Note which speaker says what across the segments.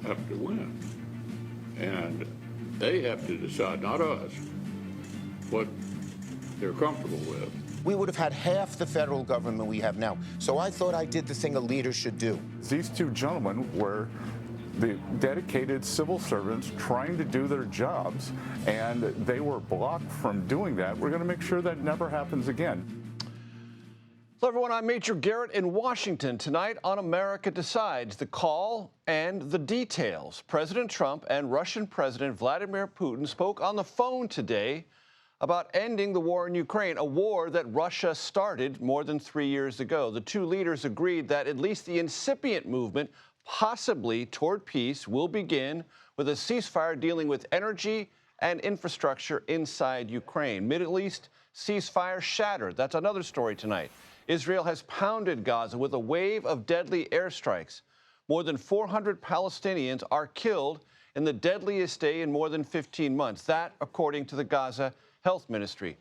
Speaker 1: have to win. And they have to decide, not us, what they're comfortable with.
Speaker 2: We would have had half the federal government we have now. So I thought I did the thing a leader should do.
Speaker 3: These two gentlemen were the dedicated civil servants trying to do their jobs, and they were blocked from doing that. We're going to make sure that never happens again.
Speaker 4: Hello, everyone. I'm Major Garrett in Washington. Tonight on America Decides, the call and the details. President Trump and Russian President Vladimir Putin spoke on the phone today about ending the war in Ukraine, a war that Russia started more than 3 years ago. The two leaders agreed that at least the incipient movement, possibly toward peace, will begin with a ceasefire dealing with energy and infrastructure inside Ukraine. Middle East ceasefire shattered. That's another story tonight. Israel has pounded Gaza with a wave of deadly airstrikes. More than 400 Palestinians are killed in the deadliest day in more than 15 months. That, according to the Gaza Health Ministry.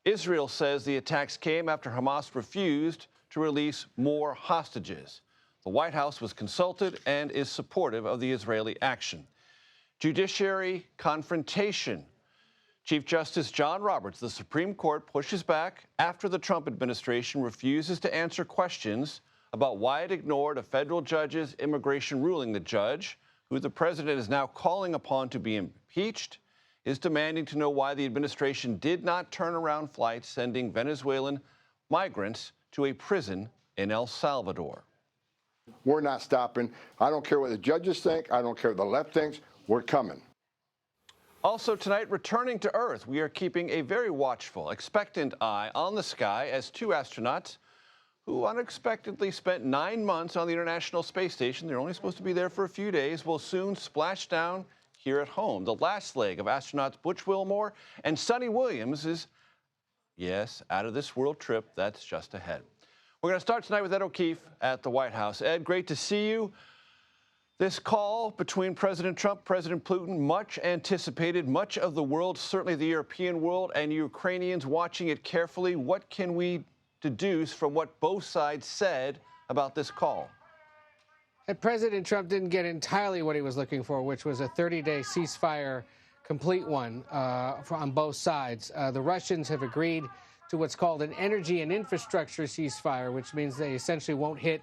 Speaker 4: Israel says the attacks came after Hamas refused to release more hostages. The White House was consulted and is supportive of the Israeli action. Judiciary confrontation. Chief Justice John Roberts, the Supreme Court, pushes back after the Trump administration refuses to answer questions about why it ignored a federal judge's immigration ruling. The judge, who the president is now calling upon to be impeached, is demanding to know why the administration did not turn around flights sending Venezuelan migrants to a prison in El Salvador.
Speaker 5: We're not stopping. I don't care what the judges think. I don't care what the left thinks. We're coming.
Speaker 4: Also tonight, returning to Earth, we are keeping a very watchful, expectant eye on the sky as two astronauts who unexpectedly spent 9 months on the International Space Station, they're only supposed to be there for a few days, will soon splash down here at home. The last leg of astronauts Butch Wilmore and Sonny Williams is, yes, out of this world trip that's just ahead. We're going to start tonight with Ed O'Keefe at the White House. Ed, great to see you. This call between President Trump, President Putin, much anticipated, much of the world, certainly the European world, and Ukrainians watching it carefully. What can we deduce from what both sides said about this call?
Speaker 6: And President Trump didn't get entirely what he was looking for, which was a 30-day ceasefire, complete one on both sides. The Russians have agreed to what's called an energy and infrastructure ceasefire, which means they essentially won't hit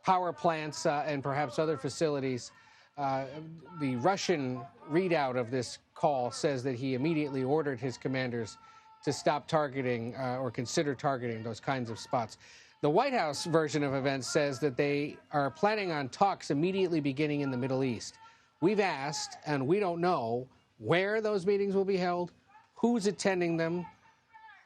Speaker 6: power plants and perhaps other facilities. The Russian readout of this call says that he immediately ordered his commanders to stop targeting or consider targeting those kinds of spots. The White House version of events says that they are planning on talks immediately beginning in the Middle East. We've asked, and we don't know where those meetings will be held, who's attending them,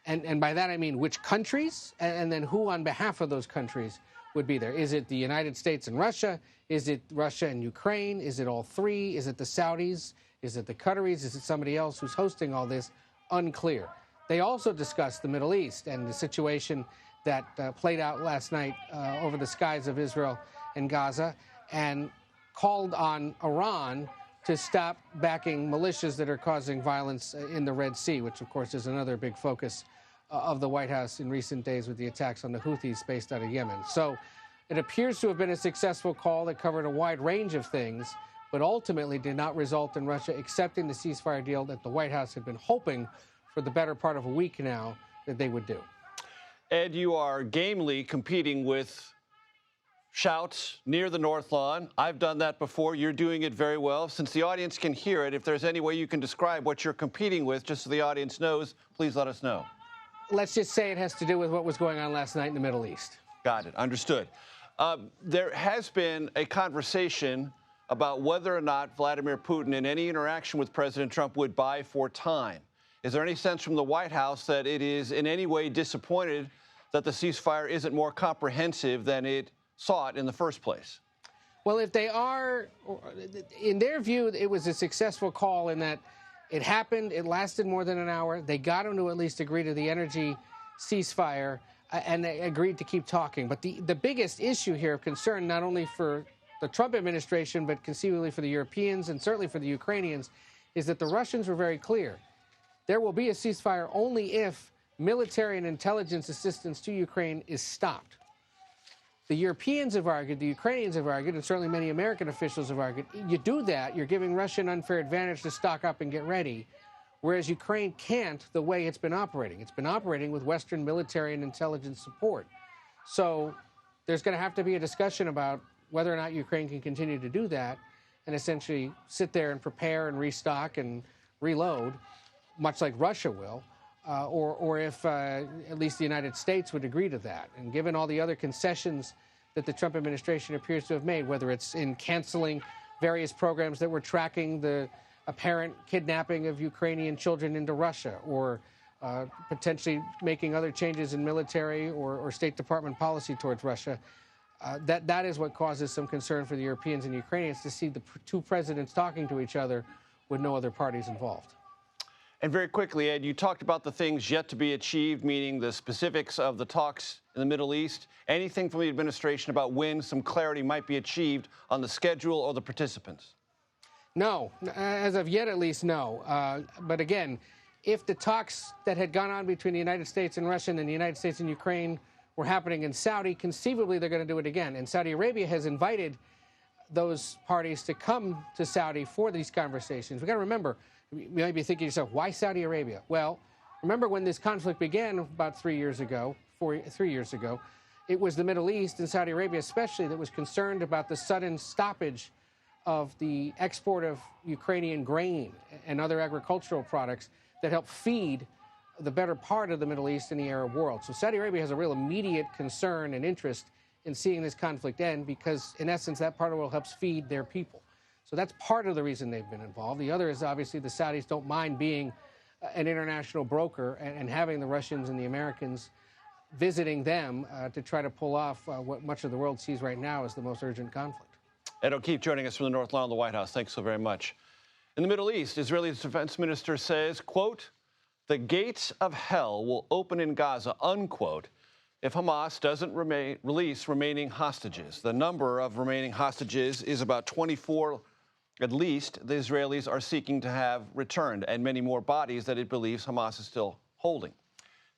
Speaker 6: and by that I mean which countries, and then who on behalf of those countries would be there. Is it the United States and Russia? Is it Russia and Ukraine? Is it all three? Is it the Saudis? Is it the Qataris? Is it somebody else who's hosting all this? Unclear. They also discussed the Middle East and the situation that played out last night over the skies of Israel and Gaza, and called on Iran to stop backing militias that are causing violence in the Red Sea, which, of course, is another big focus of the White House in recent days with the attacks on the Houthis based out of Yemen. So it appears to have been a successful call that covered a wide range of things, but ultimately did not result in Russia accepting the ceasefire deal that the White House had been hoping for the better part of a week now that they would do.
Speaker 4: Ed, you are gamely competing with shouts near the North Lawn. I've done that before. You're doing it very well. Since the audience can hear it, if there's any way you can describe what you're competing with, just so the audience knows, please let us know.
Speaker 6: Let's just say it has to do with what was going on last night in the Middle East.
Speaker 4: Got it. Understood. There has been a conversation about whether or not Vladimir Putin, in any interaction with President Trump, would buy for time. Is there any sense from the White House that it is in any way disappointed that the ceasefire isn't more comprehensive than it sought in the first place?
Speaker 6: Well, if they are, in their view, it was a successful call in that it happened, it lasted more than an hour. They got him to at least agree to the energy ceasefire, and they agreed to keep talking. But the biggest issue here of concern, not only for the Trump administration, but conceivably for the Europeans and certainly for the Ukrainians, is that the Russians were very clear. There will be a ceasefire only if military and intelligence assistance to Ukraine is stopped. The Europeans have argued, the Ukrainians have argued, and certainly many American officials have argued, you do that, you're giving Russia an unfair advantage to stock up and get ready, whereas Ukraine can't the way it's been operating. It's been operating with Western military and intelligence support. So there's going to have to be a discussion about whether or not Ukraine can continue to do that and essentially sit there and prepare and restock and reload, much like Russia will, or if at least the United States would agree to that. And given all the other concessions that the Trump administration appears to have made, whether it's in canceling various programs that were tracking the apparent kidnapping of Ukrainian children into Russia, or potentially making other changes in military or State Department policy towards Russia, that is what causes some concern for the Europeans and Ukrainians to see the two presidents talking to each other with no other parties involved.
Speaker 4: And very quickly, Ed, you talked about the things yet to be achieved, meaning the specifics of the talks in the Middle East. Anything from the administration about when some clarity might be achieved on the schedule or the participants?
Speaker 6: No, as of yet, at least, no. But again, if the talks that had gone on between the United States and Russia and then the United States and Ukraine were happening in Saudi, conceivably they're going to do it again. And Saudi Arabia has invited those parties to come to Saudi for these conversations. We've got to remember, you might be thinking to yourself, why Saudi Arabia? Well, remember when this conflict began about 3 years ago, 3 years ago, it was the Middle East and Saudi Arabia especially that was concerned about the sudden stoppage of the export of Ukrainian grain and other agricultural products that help feed the better part of the Middle East and the Arab world. So Saudi Arabia has a real immediate concern and interest in seeing this conflict end because, in essence, that part of the world helps feed their people. So that's part of the reason they've been involved. The other is obviously the Saudis don't mind being an international broker and having the Russians and the Americans visiting them to try to pull off what much of the world sees right now as the most urgent conflict. Ed
Speaker 4: O'Keefe joining us from the North Lawn of the White House. Thanks so very much. In the Middle East, Israeli defense minister says, quote, the gates of hell will open in Gaza, unquote, if Hamas doesn't release remaining hostages. The number of remaining hostages is about 24, at least, the Israelis are seeking to have returned, and many more bodies that it believes Hamas is still holding.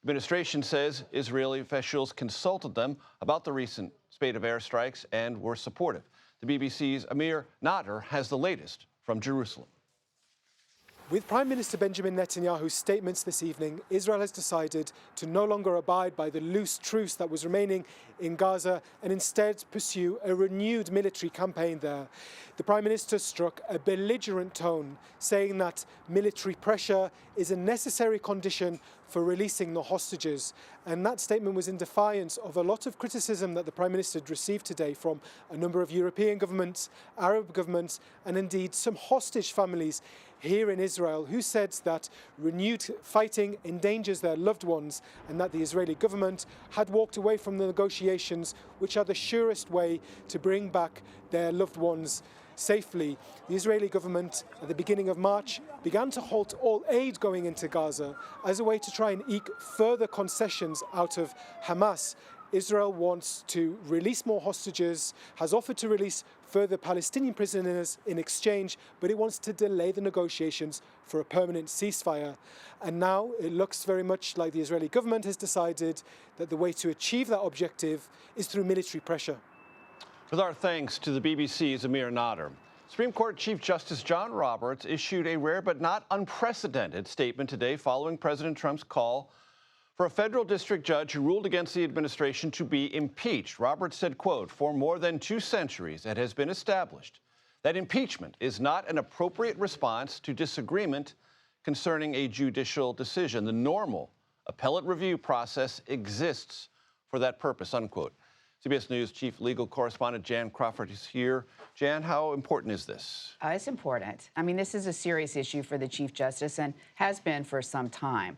Speaker 4: The administration says Israeli officials consulted them about the recent spate of airstrikes and were supportive. The BBC's Amir Nader has the latest from Jerusalem.
Speaker 7: With Prime Minister Benjamin Netanyahu's statements this evening, Israel has decided to no longer abide by the loose truce that was remaining in Gaza and instead pursue a renewed military campaign there. The Prime Minister struck a belligerent tone, saying that military pressure is a necessary condition for releasing the hostages. And that statement was in defiance of a lot of criticism that the Prime Minister had received today from a number of European governments, Arab governments, and indeed some hostage families here in Israel who said that renewed fighting endangers their loved ones and that the Israeli government had walked away from the negotiations, which are the surest way to bring back their loved ones safely. The Israeli government at the beginning of March began to halt all aid going into Gaza as a way to try and eke further concessions out of Hamas. Israel wants to release more hostages, has offered to release further Palestinian prisoners in exchange, but it wants to delay the negotiations for a permanent ceasefire. And now it looks very much like the Israeli government has decided that the way to achieve that objective is through military pressure.
Speaker 4: With our thanks to the BBC's Amir Nader. Supreme Court Chief Justice John Roberts issued a rare but not unprecedented statement today following President Trump's call for a federal district judge who ruled against the administration to be impeached. Roberts said, quote, for more than 2 centuries it has been established that impeachment is not an appropriate response to disagreement concerning a judicial decision. The normal appellate review process exists for that purpose, unquote. CBS News Chief Legal Correspondent Jan Crawford is here. Jan, how important is this?
Speaker 8: It's important. I mean, this is a serious issue for the Chief Justice and has been for some time.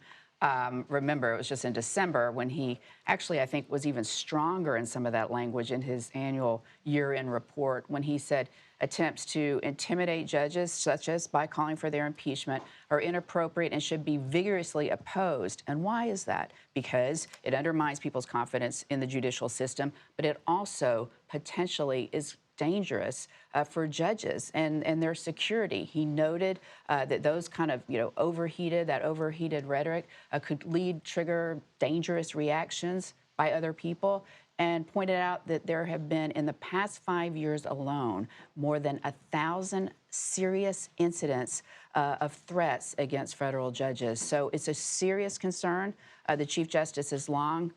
Speaker 8: Remember, it was just in December when he actually, I think, was even stronger in some of that language in his annual year-end report when he said attempts to intimidate judges, such as by calling for their impeachment, are inappropriate and should be vigorously opposed. And why is that? Because it undermines people's confidence in the judicial system, but it also potentially is dangerous for judges and their security. He noted that those kind of, overheated rhetoric could trigger dangerous reactions by other people. and pointed out that there have been, in the past 5 years alone, more than 1,000 serious incidents of threats against federal judges. So it's a serious concern. The Chief Justice has long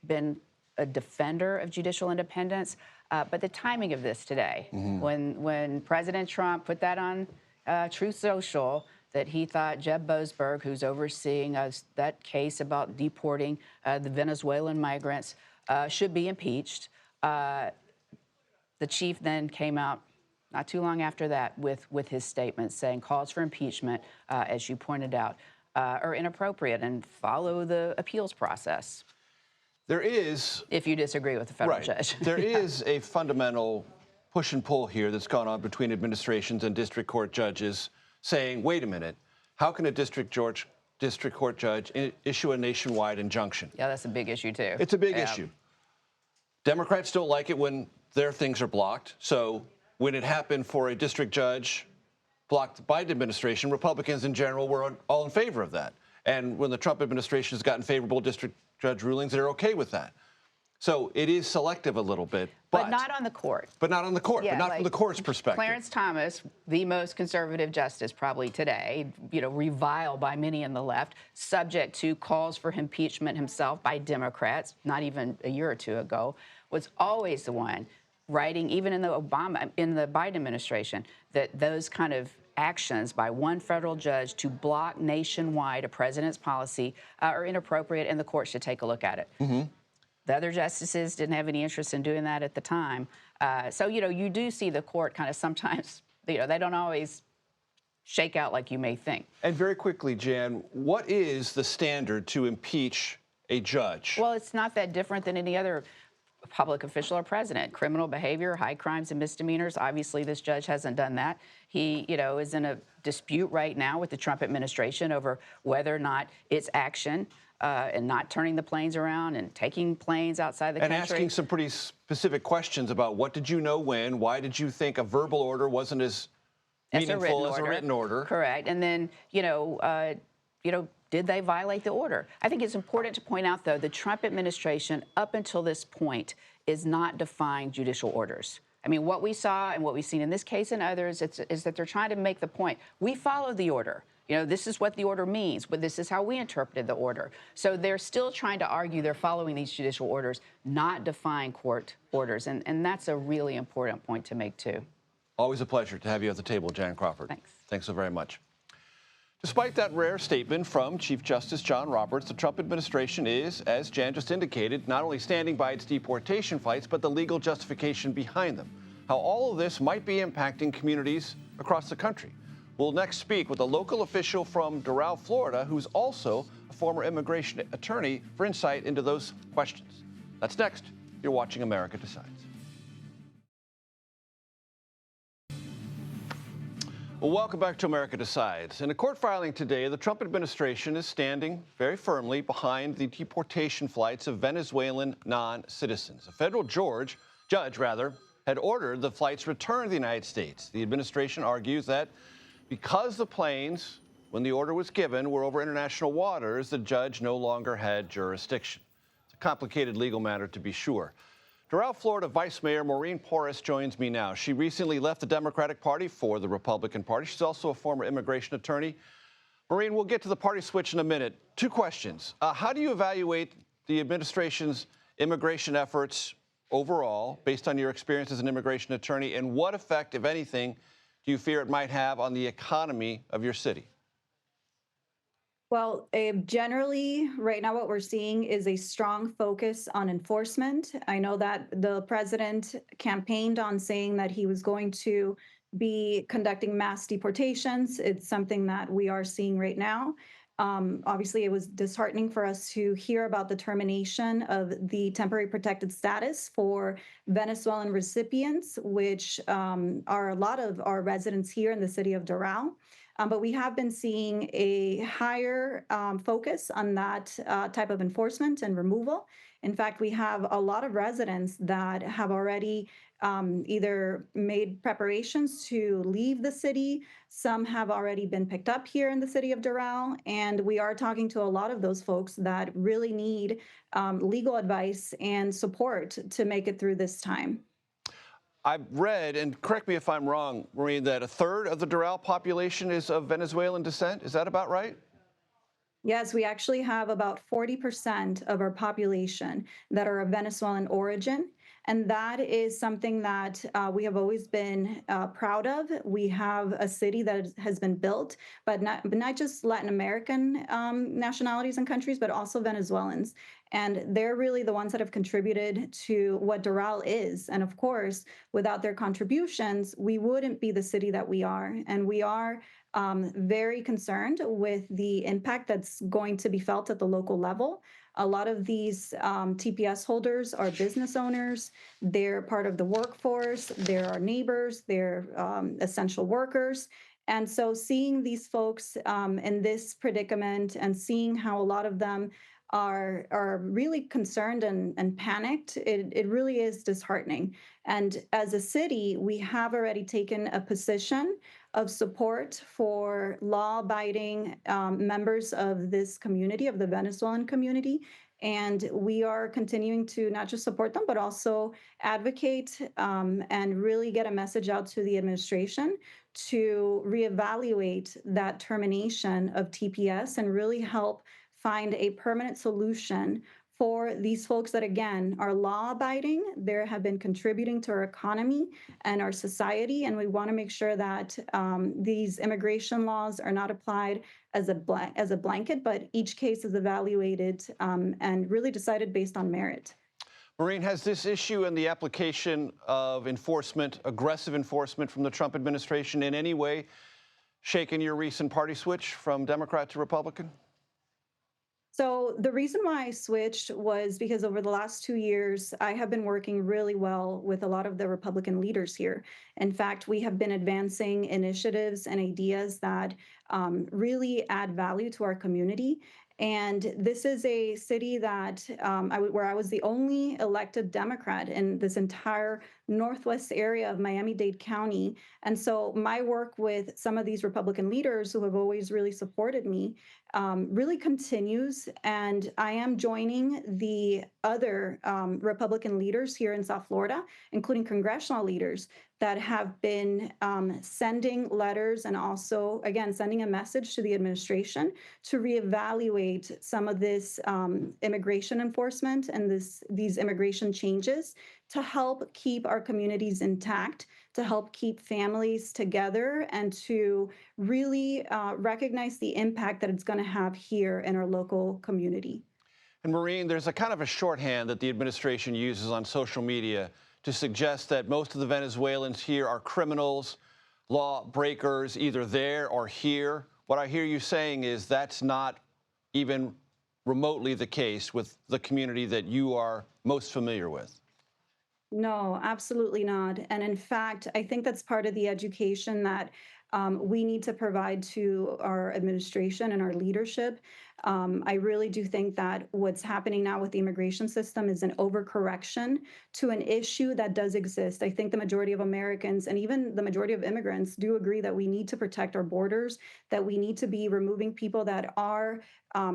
Speaker 8: been a defender of judicial independence, but the timing of this today, when President Trump put that on Truth Social, that he thought Jeb Boasberg, who's overseeing that case about deporting the Venezuelan migrants, should be impeached. The chief then came out not too long after that with his statement saying calls for impeachment, as you pointed out, are inappropriate and follow the appeals process.
Speaker 4: There is,
Speaker 8: if you disagree with the federal judge.
Speaker 4: There is a fundamental push and pull here that's gone on between administrations and district court judges saying, wait a minute, how can a district court judge issue a nationwide injunction?
Speaker 8: Yeah, that's a big issue, too.
Speaker 4: It's a big issue. Democrats don't like it when their things are blocked. So when it happened for a district judge blocked the Biden administration, Republicans in general were all in favor of that. And when the Trump administration has gotten favorable district judge rulings, they're okay with that. So it is selective a little bit.
Speaker 8: But not on the court.
Speaker 4: But not on the court,
Speaker 8: yeah,
Speaker 4: but not from the court's perspective.
Speaker 8: Clarence Thomas, the most conservative justice probably today, reviled by many in the left, subject to calls for impeachment himself by Democrats, not even a year or two ago, was always the one writing, even in the Biden administration, that those kind of actions by one federal judge to block nationwide a president's policy are inappropriate, and the court should take a look at it. The other justices didn't have any interest in doing that at the time. So, you do see the court kind of sometimes, they don't always shake out like you may think.
Speaker 4: And very quickly, Jan, what is the standard to impeach a judge?
Speaker 8: Well, it's not that different than any other public official or president. Criminal behavior, high crimes and misdemeanors. Obviously, this judge hasn't done that. He, is in a dispute right now with the Trump administration over whether or not its action and not turning the planes around and taking planes outside the country.
Speaker 4: And asking some pretty specific questions about what did you know when, why did you think a verbal order wasn't as meaningful as a written order?
Speaker 8: Correct. And then, did they violate the order? I think it's important to point out, though, the Trump administration, up until this point, is not defying judicial orders. I mean, what we saw and what we've seen in this case and others is that they're trying to make the point. We follow the order. This is what the order means, but this is how we interpreted the order. So they're still trying to argue they're following these judicial orders, not defying court orders. And that's a really important point to make, too.
Speaker 4: Always a pleasure to have you at the table, Jan Crawford.
Speaker 8: Thanks.
Speaker 4: Thanks so very much. Despite that rare statement from Chief Justice John Roberts, the Trump administration is, as Jan just indicated, not only standing by its deportation fights, but the legal justification behind them. How all of this might be impacting communities across the country. We'll next speak with a local official from Doral, Florida, who's also a former immigration attorney, for insight into those questions. That's next. You're watching America Decides. Well, welcome back to America Decides. In a court filing today, the Trump administration is standing very firmly behind the deportation flights of Venezuelan non-citizens. A federal judge had ordered the flights returned to the United States. The administration argues that because the planes, when the order was given, were over international waters, the judge no longer had jurisdiction. It's a complicated legal matter, to be sure. Doral, Florida Vice Mayor Maureen Porras joins me now. She recently left the Democratic Party for the Republican Party. She's also a former immigration attorney. Maureen, we'll get to the party switch in a minute. Two questions. How do you evaluate the administration's immigration efforts overall, based on your experience as an immigration attorney, and what effect, if anything, do you fear it might have on the economy of your city?
Speaker 9: Well, generally, right now what we're seeing is a strong focus on enforcement. I know that the president campaigned on saying that he was going to be conducting mass deportations. It's something that we are seeing right now. Obviously, it was disheartening for us to hear about the termination of the temporary protected status for Venezuelan recipients, which are a lot of our residents here in the city of Doral. But we have been seeing a higher focus on that type of enforcement and removal. In fact, we have a lot of residents that have already either made preparations to leave the city. Some have already been picked up here in the city of Doral, and we are talking to a lot of those folks that really need legal advice and support to make it through this time.
Speaker 4: I've read, and correct me if I'm wrong, Maureen, that a third of the Doral population is of Venezuelan descent. Is that about right?
Speaker 9: Yes, we actually have about 40% of our population that are of Venezuelan origin. And that is something that we have always been proud of. We have a city that has been built, but not just Latin American nationalities and countries, but also Venezuelans. And they're really the ones that have contributed to what Doral is. And of course, without their contributions, we wouldn't be the city that we are. And we are very concerned with the impact that's going to be felt at the local level. A lot of these TPS holders are business owners. They're part of the workforce. They're our neighbors. They're essential workers. And so seeing these folks in this predicament and seeing how a lot of them are really concerned and panicked, it really is disheartening. And as a city, we have already taken a position of support for law-abiding members of this community, of the Venezuelan community. And we are continuing to not just support them, but also advocate and really get a message out to the administration to reevaluate that termination of TPS and really help find a permanent solution for these folks that, again, are law-abiding. They have been contributing to our economy and our society, and we want to make sure that these immigration laws are not applied as a blanket, but each case is evaluated and really decided based on merit.
Speaker 4: Maureen, has this issue and the application of enforcement, aggressive enforcement from the Trump administration in any way shaken your recent party switch from Democrat to Republican?
Speaker 9: So the reason why I switched was because over the last 2 years, I have been working really well with a lot of the Republican leaders here. In fact, we have been advancing initiatives and ideas that really add value to our community. And this is a city that where I was the only elected Democrat in this entire northwest area of Miami-Dade County. And so my work with some of these Republican leaders who have always really supported me really continues. And I am joining the other Republican leaders here in South Florida, including congressional leaders, that have been sending letters and also, again, sending a message to the administration to reevaluate some of this immigration enforcement and these immigration changes to help keep our communities intact, to help keep families together, and to really recognize the impact that it's going to have here in our local community.
Speaker 4: And Maureen, there's a kind of a shorthand that the administration uses on social media to suggest that most of the Venezuelans here are criminals, law breakers, either there or here. What I hear you saying is that's not even remotely the case with the community that you are most familiar with.
Speaker 9: No, absolutely not. And in fact, I think that's part of the education that we need to provide to our administration and our leadership. I really do think that what's happening now with the immigration system is an overcorrection to an issue that does exist. I think the majority of Americans and even the majority of immigrants do agree that we need to protect our borders, that we need to be removing people that are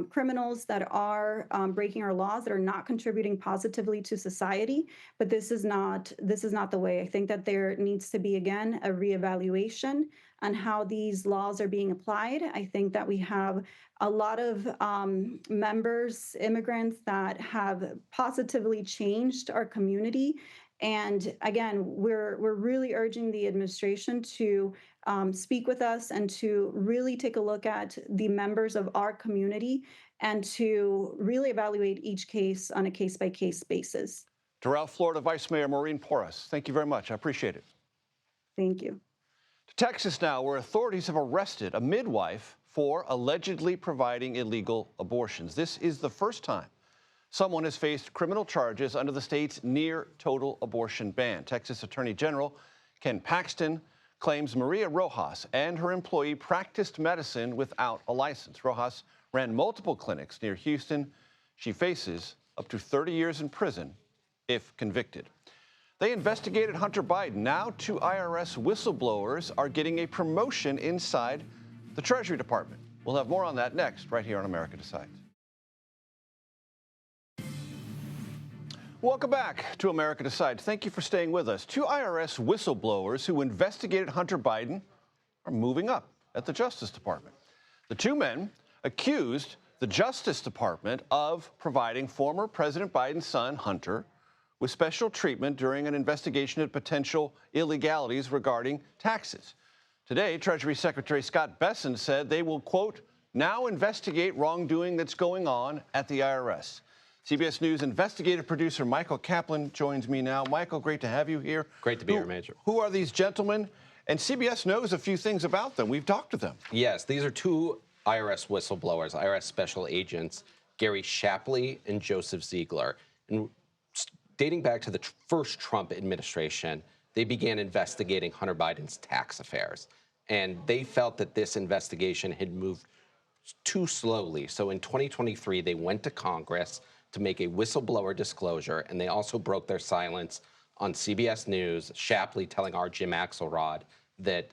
Speaker 9: criminals, that are breaking our laws, that are not contributing positively to society. But this is not the way. I think that there needs to be, again, a reevaluation on how these laws are being applied. I think that we have a lot of members, immigrants that have positively changed our community. And again, we're really urging the administration to speak with us and to really take a look at the members of our community and to really evaluate each case on a case-by-case basis.
Speaker 4: Doral, Florida Vice Mayor Maureen Porras, thank you very much. I appreciate it.
Speaker 9: Thank you.
Speaker 4: To Texas now, where authorities have arrested a midwife for allegedly providing illegal abortions. This is the first time someone has faced criminal charges under the state's near total abortion ban. Texas Attorney General Ken Paxton claims Maria Rojas and her employee practiced medicine without a license. Rojas ran multiple clinics near Houston. She faces up to 30 years in prison if convicted. They investigated Hunter Biden. Now 2 IRS whistleblowers are getting a promotion inside the Treasury Department. We'll have more on that next, right here on America Decides. Welcome back to America Decides. Thank you for staying with us. 2 IRS whistleblowers who investigated Hunter Biden are moving up at the Justice Department. The 2 men accused the Justice Department of providing former President Biden's son, Hunter, with special treatment during an investigation of potential illegalities regarding taxes. Today, Treasury Secretary Scott Bessent said they will, quote, now investigate wrongdoing that's going on at the IRS. CBS News investigative producer Michael Kaplan joins me now. Michael, great to have you here.
Speaker 10: Great to be here, Major.
Speaker 4: Who are these gentlemen? And CBS knows a few things about them. We've talked to them.
Speaker 10: Yes, these are 2 IRS whistleblowers, IRS special agents, Gary Shapley and Joseph Ziegler. And dating back to the first Trump administration, they began investigating Hunter Biden's tax affairs. And they felt that this investigation had moved too slowly. So in 2023, they went to Congress to make a whistleblower disclosure, and they also broke their silence on CBS News, Shapley telling our Jim Axelrod that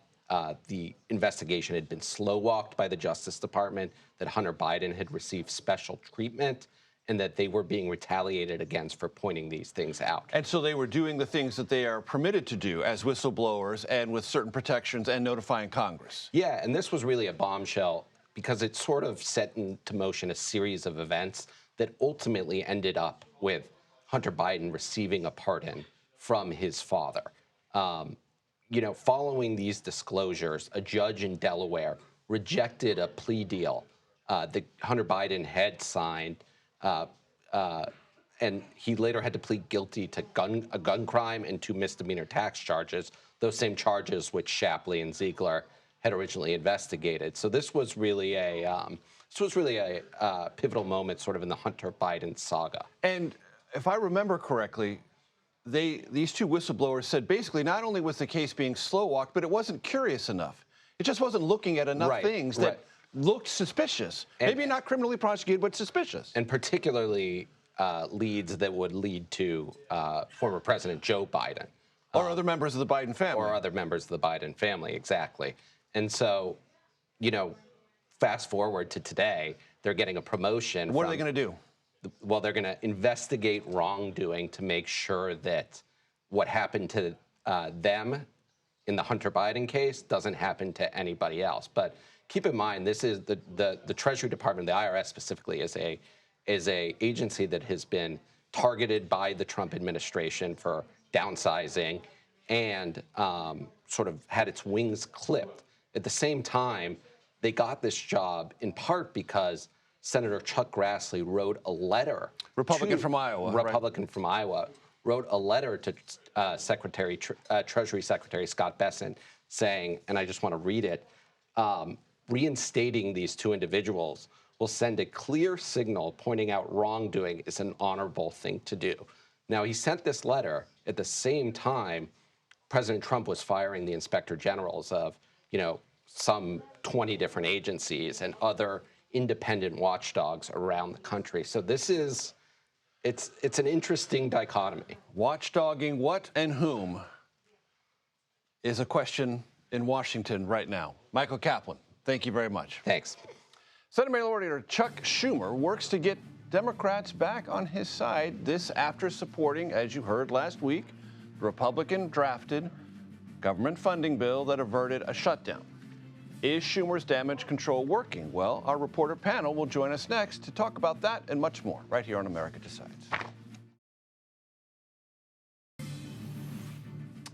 Speaker 10: the investigation had been slow-walked by the Justice Department, that Hunter Biden had received special treatment, and that they were being retaliated against for pointing these things out.
Speaker 4: And so they were doing the things that they are permitted to do as whistleblowers and with certain protections and notifying Congress.
Speaker 10: Yeah, and this was really a bombshell because it sort of set into motion a series of events that ultimately ended up with Hunter Biden receiving a pardon from his father. Following these disclosures, a judge in Delaware rejected a plea deal that Hunter Biden had signed, and he later had to plead guilty to a gun crime and 2 misdemeanor tax charges, those same charges which Shapley and Ziegler had originally investigated. So this was really a pivotal moment sort of in the Hunter Biden saga.
Speaker 4: And if I remember correctly, these 2 whistleblowers said basically not only was the case being slow-walked, but it wasn't curious enough. It just wasn't looking at enough things that looked suspicious. Maybe not criminally prosecuted, but suspicious.
Speaker 10: And particularly leads that would lead to former President Joe Biden.
Speaker 4: Or other members of the Biden family.
Speaker 10: Or other members of the Biden family, exactly. And so, fast forward to today, they're getting a promotion.
Speaker 4: What are they going to do?
Speaker 10: Well, they're going to investigate wrongdoing to make sure that what happened to them in the Hunter Biden case doesn't happen to anybody else. But keep in mind, this is the Treasury Department, the IRS specifically, is a agency that has been targeted by the Trump administration for downsizing and sort of had its wings clipped. At the same time, they got this job in part because Senator Chuck Grassley wrote a letter.
Speaker 4: Republican from Iowa.
Speaker 10: Wrote a letter to Treasury Secretary Scott Bessent saying, and I just want to read it, reinstating these 2 individuals will send a clear signal pointing out wrongdoing is an honorable thing to do. Now, he sent this letter at the same time President Trump was firing the inspector generals of, some 20 different agencies and other independent watchdogs around the country. So this is, it's an interesting dichotomy.
Speaker 4: Watchdogging what and whom is a question in Washington right now. Michael Kaplan, thank you very much.
Speaker 10: Thanks.
Speaker 4: Senate Minority Leader Chuck Schumer works to get Democrats back on his side, this after supporting, as you heard last week, the Republican-drafted government funding bill that averted a shutdown. Is Schumer's damage control working? Well, our reporter panel will join us next to talk about that and much more right here on America Decides.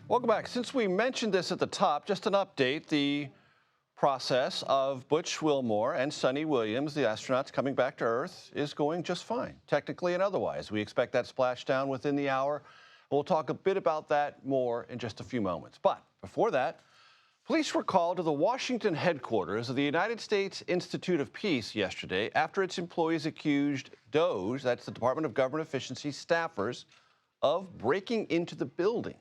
Speaker 4: Welcome back. Since we mentioned this at the top, just an update. The process of Butch Wilmore and Sonny Williams, the astronauts coming back to Earth, is going just fine, technically and otherwise. We expect that splashdown within the hour. We'll talk a bit about that more in just a few moments. But before that, police were called to the Washington headquarters of the United States Institute of Peace yesterday after its employees accused DOJ, that's the Department of Government Efficiency staffers, of breaking into the building.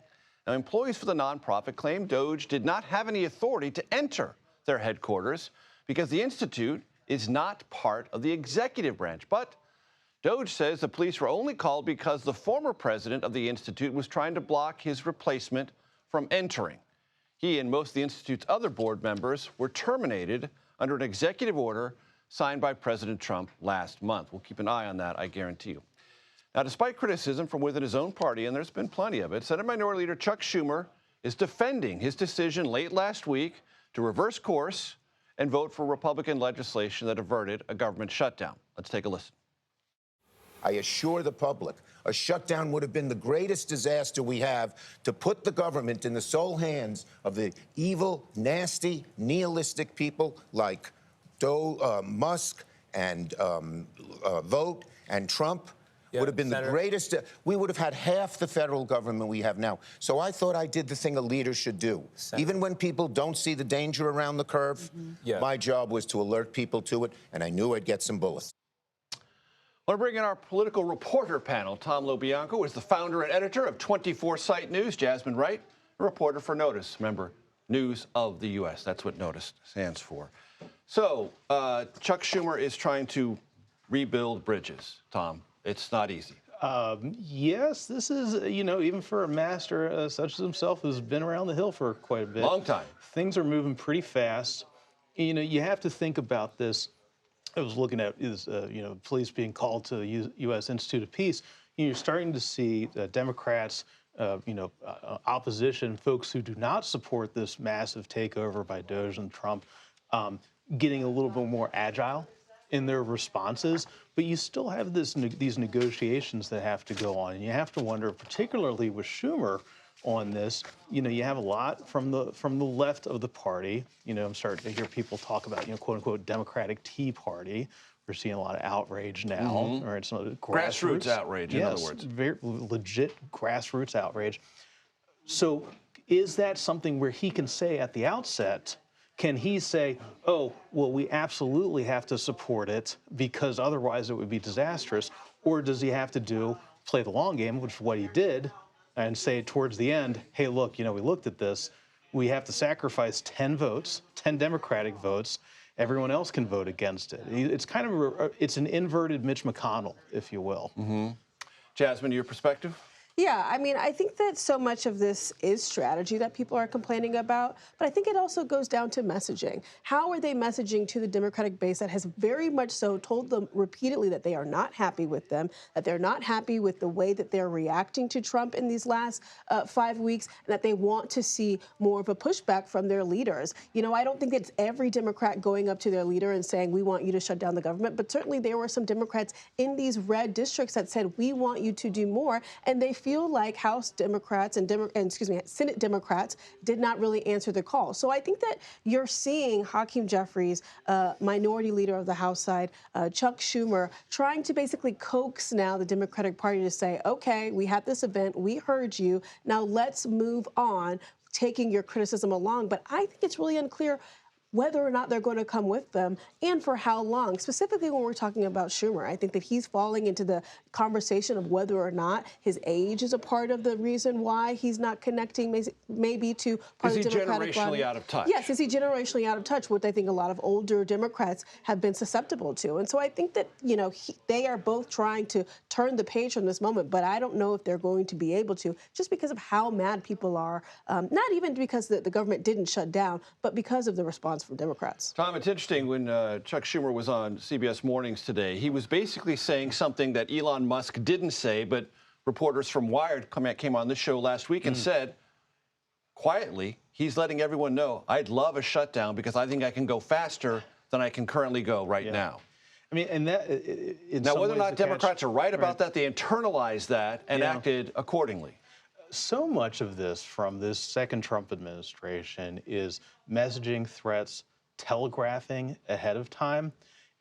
Speaker 4: Now, employees for the nonprofit claim DOJ did not have any authority to enter their headquarters because the institute is not part of the executive branch. But DOJ says the police were only called because the former president of the institute was trying to block his replacement from entering. He and most of the institute's other board members were terminated under an executive order signed by President Trump last month. We'll keep an eye on that, I guarantee you. Now, despite criticism from within his own party, and there's been plenty of it, Senate Minority Leader Chuck Schumer is defending his decision late last week to reverse course and vote for Republican legislation that averted a government shutdown. Let's take a listen.
Speaker 2: I assure the public, a shutdown would have been the greatest disaster we have to put the government in the sole hands of the evil, nasty, nihilistic people like Musk and Vogt and Trump. Would have been the greatest. We would have had half the federal government we have now. So I thought I did the thing a leader should do. Even when people don't see the danger around the curve, my job was to alert people to it, and I knew I'd get some bullets.
Speaker 4: I want to bring in our political reporter panel. Tom LoBianco is the founder and editor of 24 Site News. Jasmine Wright, a reporter for Notice. Remember, News of the U.S. That's what Notice stands for. So, Chuck Schumer is trying to rebuild bridges, Tom. It's not easy.
Speaker 11: Yes, this is, even for a master such as himself who's been around the hill for quite a bit.
Speaker 4: Long time.
Speaker 11: Things are moving pretty fast. You have to think about this. I was looking at police being called to the U.S. Institute of Peace. You're starting to see Democrats, opposition, folks who do not support this massive takeover by DOJ and Trump, getting a little bit more agile in their responses. But you still have these negotiations that have to go on. And you have to wonder, particularly with Schumer on this, you have a lot from the left of the party. I'm starting to hear people talk about, quote unquote, Democratic Tea Party. We're seeing a lot of outrage now, or it's
Speaker 4: grassroots outrage, in other words.
Speaker 11: Very legit grassroots outrage. So is that something where he can say at the outset, can he say, oh, well, we absolutely have to support it because otherwise it would be disastrous? Or does he have to play the long game, which is what he did, and say towards the end, hey, look, we looked at this. We have to sacrifice 10 votes, 10 Democratic votes. Everyone else can vote against it. It's kind of it's an inverted Mitch McConnell, if you will.
Speaker 4: Jasmine, your perspective?
Speaker 12: Yeah, I mean, I think that so much of this is strategy that people are complaining about, but I think it also goes down to messaging. How are they messaging to the Democratic base that has very much so told them repeatedly that they are not happy with them, that they're not happy with the way that they're reacting to Trump in these last 5 weeks, and that they want to see more of a pushback from their leaders. I don't think it's every Democrat going up to their leader and saying, we want you to shut down the government, but certainly there were some Democrats in these red districts that said, we want you to do more, and they feel like House Democrats and Senate Democrats did not really answer the call. So I think that you're seeing Hakeem Jeffries, minority leader of the House side, Chuck Schumer, trying to basically coax now the Democratic Party to say, okay, we had this event, we heard you, now let's move on, taking your criticism along. But I think it's really unclear whether or not they're going to come with them and for how long. Specifically when we're talking about Schumer, I think that he's falling into the conversation of whether or not his age is a part of the reason why he's not connecting maybe to part of the Democratic
Speaker 4: Is he generationally out of touch?
Speaker 12: Yes, is he generationally out of touch, which I think a lot of older Democrats have been susceptible to. And so I think that, they are both trying to turn the page from this moment, but I don't know if they're going to be able to, just because of how mad people are, not even because the government didn't shut down, but because of the response from Democrats.
Speaker 4: Tom, it's interesting when Chuck Schumer was on CBS Mornings today, he was basically saying something that Elon Musk didn't say, but reporters from Wired came on this show last week and said, quietly, he's letting everyone know, I'd love a shutdown because I think I can go faster than I can currently go right now.
Speaker 11: I mean, and that...
Speaker 4: Now, whether or not Democrats are right about that, they internalized that and acted accordingly.
Speaker 11: So much of this from this second Trump administration is messaging, threats, telegraphing ahead of time.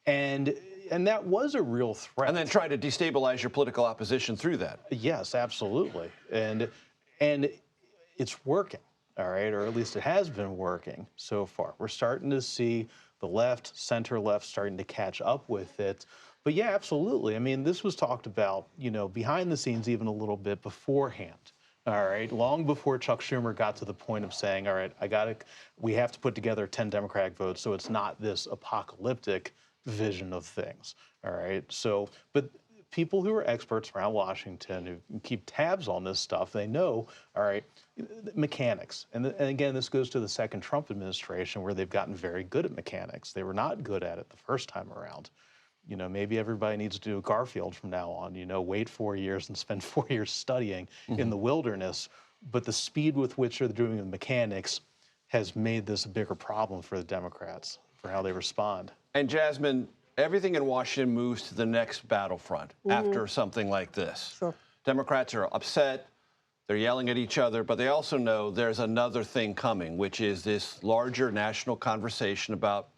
Speaker 11: And that was a real threat.
Speaker 4: And then try to destabilize your political opposition through that.
Speaker 11: Yes, absolutely. And it's working, all right, or at least it has been working so far. We're starting to see the left, center left starting to catch up with it. But yeah, absolutely. I mean, this was talked about, behind the scenes even a little bit beforehand. all right, long before Chuck Schumer got to the point of saying, all right, we have to put together 10 Democratic votes so it's not this apocalyptic vision of things, all right? So, but people who are experts around Washington who keep tabs on this stuff, they know, all right, mechanics. And again, this goes to the second Trump administration where they've gotten very good at mechanics. They were not good at it the first time around. You know, maybe everybody needs to do a Garfield from now on, you know, wait 4 years and spend 4 years studying in the wilderness. But the speed with which they're doing the mechanics has made this a bigger problem for the Democrats, for how they respond.
Speaker 4: And Jasmine, everything in Washington moves to the next battlefront after something like this.
Speaker 12: Sure.
Speaker 4: Democrats are upset, they're yelling at each other, but they also know there's another thing coming, which is this larger national conversation about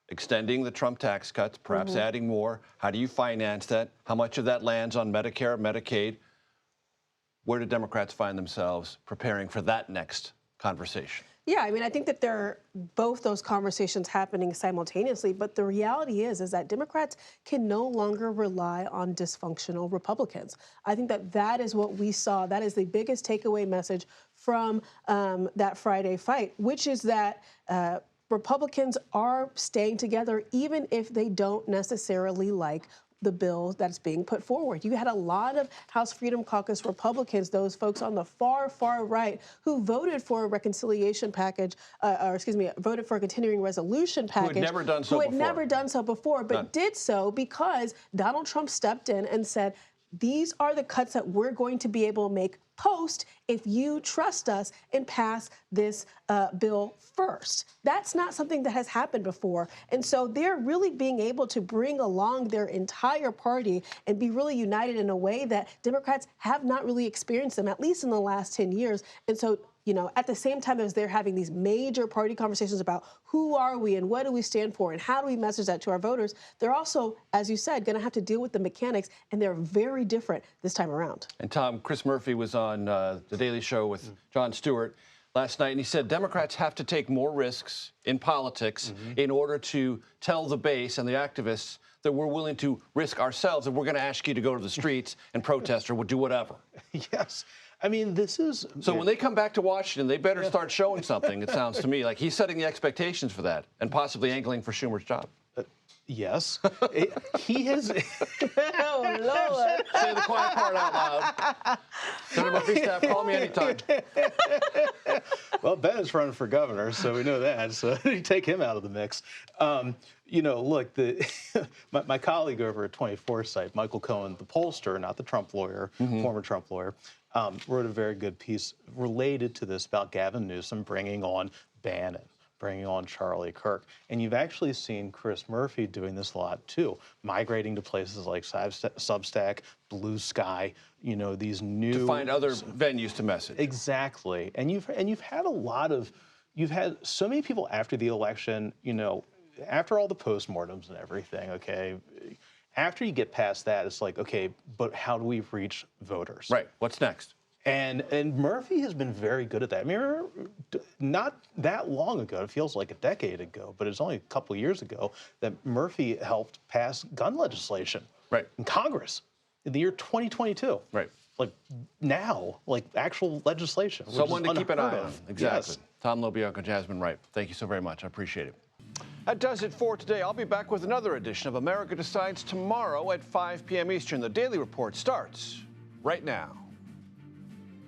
Speaker 4: extending the Trump tax cuts, perhaps adding more. How do you finance that? How much of that lands on Medicare, Medicaid? Where do Democrats find themselves preparing for that next conversation?
Speaker 12: Yeah, I mean, I think that there are both those conversations happening simultaneously, but the reality is that Democrats can no longer rely on dysfunctional Republicans. I think that is what we saw. That is the biggest takeaway message from that Friday fight, which is that Republicans are staying together even if they don't necessarily like the bill that's being put forward. You had a lot of House Freedom Caucus Republicans, those folks on the far, far right, who voted for a reconciliation package, voted for a continuing resolution package.
Speaker 4: Who had never done so before.
Speaker 12: Never done so before, but did so because Donald Trump stepped in and said, these are the cuts that we're going to be able to make post if you trust us and pass this bill first. That's not something that has happened before. And so they're really being able to bring along their entire party and be really united in a way that Democrats have not really experienced them, at least in the last 10 years. And so, you know, at the same time as they're having these major party conversations about who are we and what do we stand for and how do we message that to our voters, they're also, as you said, going to have to deal with the mechanics, and they're very different this time around.
Speaker 4: And Tom, Chris Murphy was on The Daily Show with Jon Stewart last night, and he said Democrats have to take more risks in politics in order to tell the base and the activists that we're willing to risk ourselves if we're going to ask you to go to the streets and protest or do whatever.
Speaker 11: Yes. I mean, this is...
Speaker 4: So when they come back to Washington, they better start showing something, it sounds to me. Like he's setting the expectations for that and possibly angling for Schumer's job.
Speaker 11: Yes. He has...
Speaker 12: Oh, Lord.
Speaker 4: Say the quiet part out loud. Senator Murphy staff, call me anytime.
Speaker 11: Well, Ben is running for governor, so we know that. So you take him out of the mix. You know, look, my colleague over at 24 site, Michael Cohen, the pollster, not the Trump lawyer, former Trump lawyer, wrote a very good piece related to this about Gavin Newsom bringing on Bannon, bringing on Charlie Kirk. And you've actually seen Chris Murphy doing this a lot, too, migrating to places like Substack, Blue Sky, you know, these new...
Speaker 4: To find other venues to message.
Speaker 11: Exactly. And you've had a lot of... You've had so many people after the election, you know, after all the postmortems and everything, okay, after you get past that, it's like, okay, but how do we reach voters?
Speaker 4: Right. What's next?
Speaker 11: And Murphy has been very good at that. I mean, remember, not that long ago, it feels like a decade ago, but it's only a couple of years ago that Murphy helped pass gun legislation in Congress in the year 2022.
Speaker 4: Right.
Speaker 11: Like now, like actual legislation.
Speaker 4: Someone to keep an eye on. Exactly.
Speaker 11: Yes.
Speaker 4: Tom LoBianco, Jasmine Wright, thank you so very much. I appreciate it. That does it for today. I'll be back with another edition of America Decides tomorrow at 5 p.m. Eastern. The Daily Report starts right now.